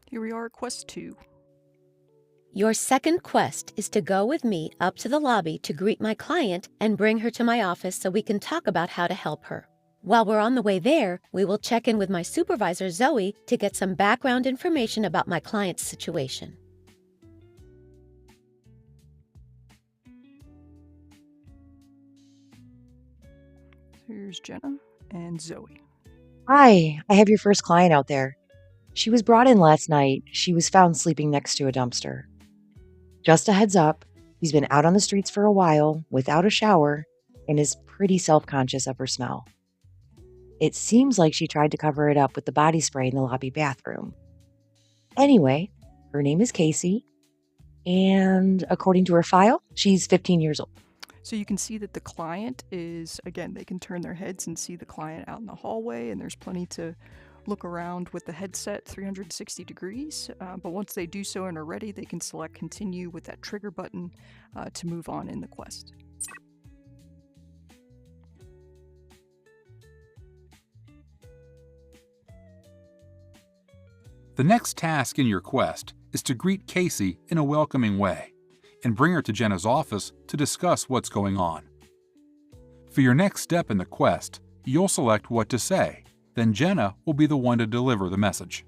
Here we are at quest 2. Your second quest is to go with me up to the lobby to greet my client and bring her to my office so we can talk about how to help her. While we're on the way there, we will check in with my supervisor, Zoe, to get some background information about my client's situation. Here's Jenna and Zoe. Hi, I have your first client out there. She was brought in last night. She was found sleeping next to a dumpster. Just a heads up, she's been out on the streets for a while without a shower and is pretty self-conscious of her smell. It seems like she tried to cover it up with the body spray in the lobby bathroom. Anyway, her name is Casey, and according to her file, she's 15 years old. So you can see that the client is, again, they can turn their heads and see the client out in the hallway, and there's plenty to look around with the headset 360 degrees. But once they do so and are ready, they can select continue with that trigger button to move on in the quest. The next task in your quest is to greet Casey in a welcoming way and bring her to Jenna's office to discuss what's going on. For your next step in the quest, you'll select what to say. Then Jenna will be the one to deliver the message.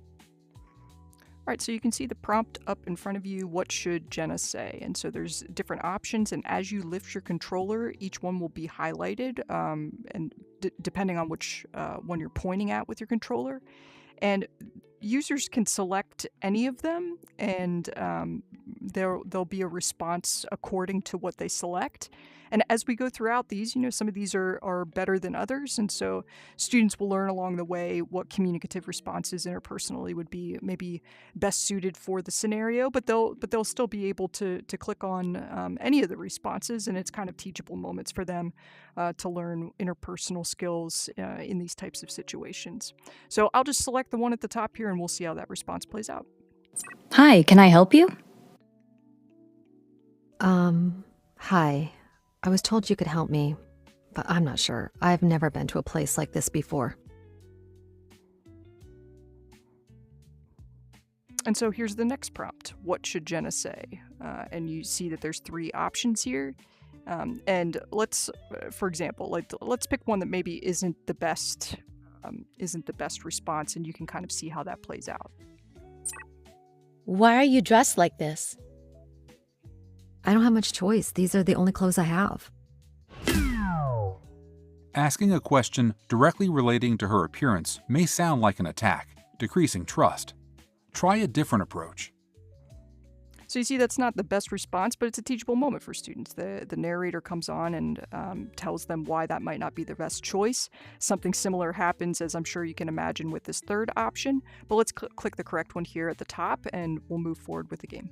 All right, so you can see the prompt up in front of you, what should Jenna say? And so there's different options, and as you lift your controller, each one will be highlighted, and depending on which one you're pointing at with your controller. And users can select any of them, and there'll be a response according to what they select. And as we go throughout these, some of these are better than others, and so students will learn along the way what communicative responses interpersonally would be maybe best suited for the scenario. But they'll still be able to click on any of the responses, and it's kind of teachable moments for them to learn interpersonal skills in these types of situations. So I'll just select the one at the top here, and we'll see how that response plays out. Hi, can I help you? Hi. I was told you could help me, but I'm not sure. I've never been to a place like this before. And so here's the next prompt. What should Jenna say? And you see that there's 3 options here. And let's, for example, let's pick one that maybe isn't the best response, and you can kind of see how that plays out. Why are you dressed like this? I don't have much choice. These are the only clothes I have. Asking a question directly relating to her appearance may sound like an attack, decreasing trust. Try a different approach. So you see that's not the best response, but it's a teachable moment for students. The narrator comes on and tells them why that might not be the best choice. Something similar happens, as I'm sure you can imagine, with this third option. But let's click the correct one here at the top, and we'll move forward with the game.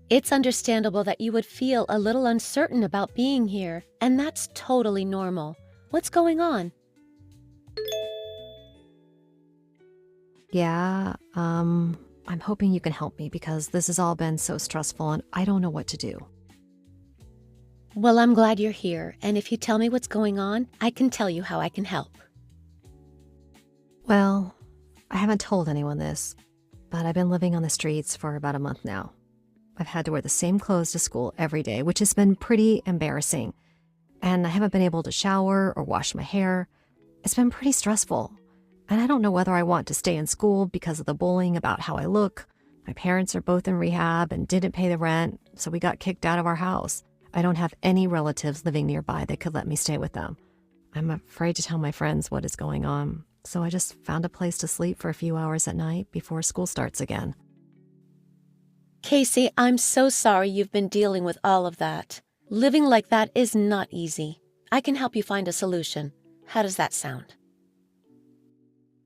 It's understandable that you would feel a little uncertain about being here, and that's totally normal. What's going on? Yeah, I'm hoping you can help me because this has all been so stressful and I don't know what to do. Well, I'm glad you're here, and if you tell me what's going on, I can tell you how I can help. Well, I haven't told anyone this, but I've been living on the streets for about a month now. I've had to wear the same clothes to school every day, which has been pretty embarrassing. And I haven't been able to shower or wash my hair. It's been pretty stressful. And I don't know whether I want to stay in school because of the bullying about how I look. My parents are both in rehab and didn't pay the rent, so we got kicked out of our house. I don't have any relatives living nearby that could let me stay with them. I'm afraid to tell my friends what is going on, so I just found a place to sleep for a few hours at night before school starts again. Casey, I'm so sorry you've been dealing with all of that. Living like that is not easy. I can help you find a solution. How does that sound?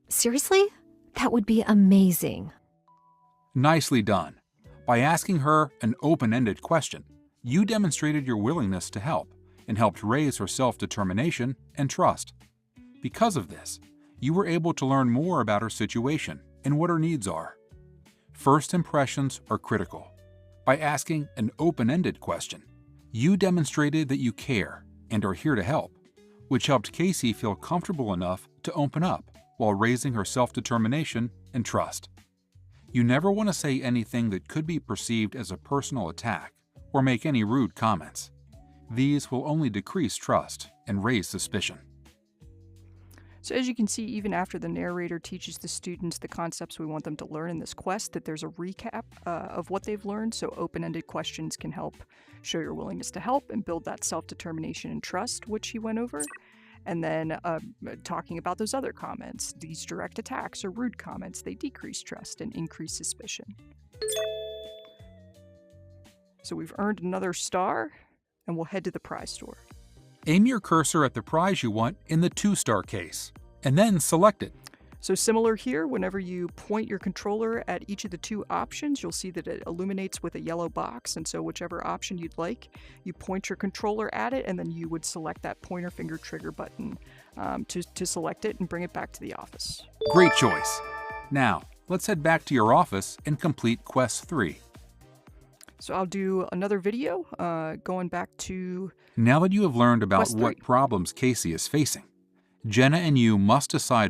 Seriously? That would be amazing. Nicely done. By asking her an open-ended question, you demonstrated your willingness to help and helped raise her self-determination and trust. Because of this, you were able to learn more about her situation and what her needs are. First impressions are critical. By asking an open-ended question, you demonstrated that you care and are here to help, which helped Casey feel comfortable enough to open up while raising her self-determination and trust. You never want to say anything that could be perceived as a personal attack or make any rude comments. These will only decrease trust and raise suspicion. So as you can see, even after the narrator teaches the students the concepts we want them to learn in this quest, that there's a recap of what they've learned, so open-ended questions can help show your willingness to help and build that self-determination and trust, which he went over. And then talking about those other comments, these direct attacks or rude comments, they decrease trust and increase suspicion. So we've earned another star, and we'll head to the prize store. Aim your cursor at the prize you want in the 2-star case, and then select it. So similar here, whenever you point your controller at each of the 2 options, you'll see that it illuminates with a yellow box, and so whichever option you'd like, you point your controller at it, and then you would select that pointer finger trigger button to select it and bring it back to the office. Great choice. Now, let's head back to your office and complete Quest 3. So I'll do another video going back to... Now that you have learned about Quest 3. what problems Casey is facing, Jenna and you must decide